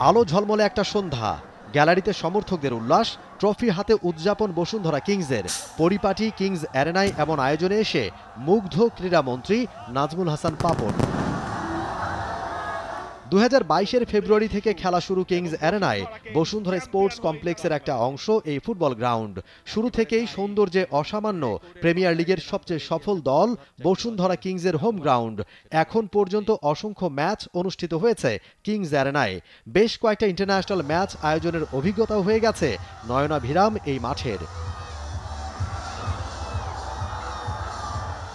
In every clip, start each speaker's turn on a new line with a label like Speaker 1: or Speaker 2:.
Speaker 1: আলো ঝলমলে একটা সন্ধ্যা, গ্যালারিতে সমর্থকদের উল্লাস, ট্রফি হাতে উদযাপন বসুন্ধরা কিংসের। পরিপাটি কিংস অ্যারেনায় এমন আয়োজনে এসে মুগ্ধ ক্রীড়ামন্ত্রী নাজমুল হাসান পাপন। 2022-এর ফেব্রুয়ারি থেকে খেলা শুরু কিংস অ্যারেনায়। বসুন্ধরা স্পোর্টস কমপ্লেক্সের একটা অংশ এই ফুটবল গ্রাউন্ড। শুরু থেকেই সৌন্দর্যে অসামান্য। প্রিমিয়ার লিগের সবচেয়ে সফল দল বসুন্ধরা কিংসের হোম গ্রাউন্ড। এখন পর্যন্ত অসংখ্য ম্যাচ অনুষ্ঠিত হয়েছে কিংস অ্যারেনায়। বেশ কয়েকটা ইন্টারন্যাশনাল ম্যাচ আয়োজনের অভিজ্ঞতাও হয়ে গেছে নয়নাভিরাম এই মাঠের।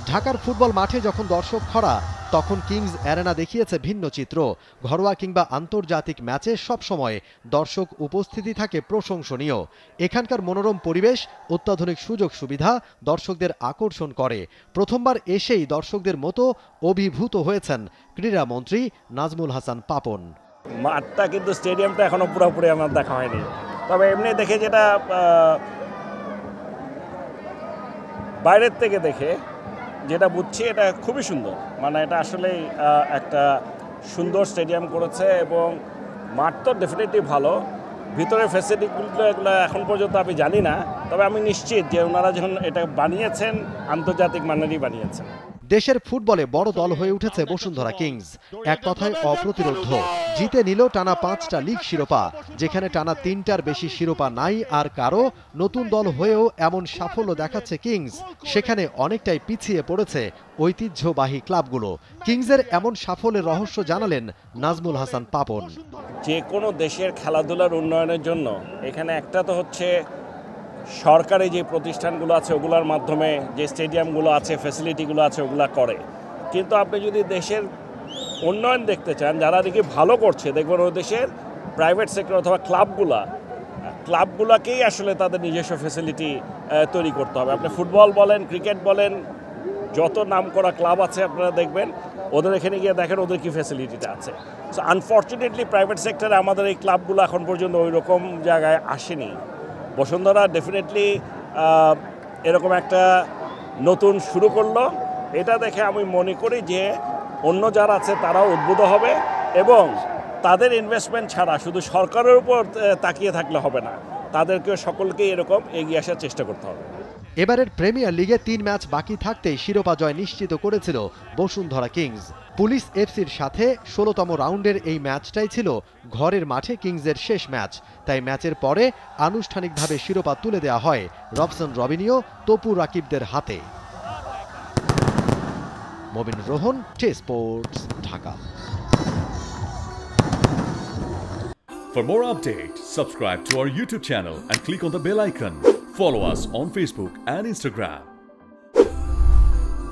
Speaker 1: ঢাকার ফুটবল মাঠে যখন দর্শক খরা, তখন কিংস অ্যারেনা দেখিয়েছে ভিন্ন চিত্র। ঘরোয়া কিংবা আন্তর্জাতিক ম্যাচে সবসময় দর্শক উপস্থিতি থাকে প্রশংসনীয়। এখানকার মনোরম পরিবেশ, অত্যাধুনিক সুযোগ সুবিধা দর্শকদের আকর্ষণ করে। প্রথমবার এসেই দর্শকদের মতো অভিভূত হয়েছেন ক্রীড়ামন্ত্রী নাজমুল হাসান পাপন।
Speaker 2: মাঠটা কিন্তু স্টেডিয়ামটা এখনো পুরোপুরি আমার দেখা হয়নি, তবে এমনি দেখে যেটা বাইরের থেকে দেখে যেটা বুঝছি এটা খুবই সুন্দর। মানে এটা আসলেই একটা সুন্দর স্টেডিয়াম করেছে এবং মাঠ তো ডেফিনেটলি ভালো। ভিতরের ফ্যাসিলিটিগুলো এগুলো এখন পর্যন্ত আমি জানি না, তবে আমি নিশ্চিত যে ওনারা যখন এটা বানিয়েছেন আন্তর্জাতিক মানেরই বানিয়েছেন।
Speaker 1: দেশের ফুটবলে বড় দল হয়ে উঠেছে বসুন্ধরা কিংস। এক কথায় অপ্রতিরোধ্য। জিতে নিল টানা 5টা লিগ শিরোপা, যেখানে টানা 3টার বেশি শিরোপা নাই আর কারো। নতুন দল হয়েও এমন সাফল্য দেখাচ্ছে কিংস, সেখানে অনেকটাই পিছিয়ে পড়েছে ঐতিহ্যবাহী ক্লাবগুলো। কিংসের এমন সাফল্যের রহস্য জানালেন নাজমুল হাসান পাপন।
Speaker 2: যে কোনো দেশের খেলাধুলার উন্নয়নের জন্য এখানে একটা তো হচ্ছে সরকারি যে প্রতিষ্ঠানগুলো আছে ওগুলোর মাধ্যমে যে স্টেডিয়ামগুলো আছে, ফ্যাসিলিটিগুলো আছে ওগুলো করে। কিন্তু আপনি যদি দেশের উন্নয়ন দেখতে চান, যারা দেখি ভালো করছে, দেখবেন ওই দেশের প্রাইভেট সেক্টর অথবা ক্লাবগুলোকেই আসলে তাদের নিজস্ব ফ্যাসিলিটি তৈরি করতে হবে। আপনি ফুটবল বলেন, ক্রিকেট বলেন, যত নামকরা ক্লাব আছে আপনারা দেখবেন ওদের এখানে গিয়ে দেখেন ওদের কি ফ্যাসিলিটিটা আছে। সো আনফর্চুনেটলি প্রাইভেট সেক্টরে আমাদের এই ক্লাবগুলো এখন পর্যন্ত ওই রকম জায়গায় আসেনি। বসুন্ধরা ডেফিনেটলি এরকম একটা নতুন শুরু করলো। এটা দেখে আমি মনে করি যে অন্য যারা আছে তারাও উদ্বুদ্ধ হবে এবং তাদের ইনভেস্টমেন্ট ছাড়া শুধু সরকারের উপর তাকিয়ে থাকলে হবে না, তাদেরকে সকলকেই এরকম এগিয়ে আসার চেষ্টা করতে হবে।
Speaker 1: এবারের প্রিমিয়ার লিগে 3 ম্যাচ বাকি থাকতেই শিরোপা জয় নিশ্চিত করেছিল বসুন্ধরা কিংস। পুলিশ এফসির সাথে 16তম রাউন্ডের এই ম্যাচটাই ছিল ঘরের মাঠে কিংসের শেষ ম্যাচ। তাই ম্যাচের পরে আনুষ্ঠানিকভাবে শিরোপা তুলে দেওয়া হয় রবসন রবিনিও, তপু রাকিবদের হাতে। মবিন রোহন, টে sports, Dhaka.
Speaker 3: For more updates, subscribe to our YouTube channel and click on the bell icon. Follow us on Facebook and Instagram.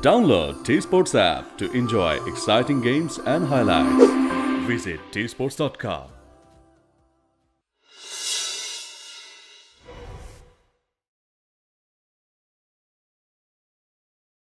Speaker 3: Download T-Sports app to enjoy exciting games and highlights. Visit tsports.com.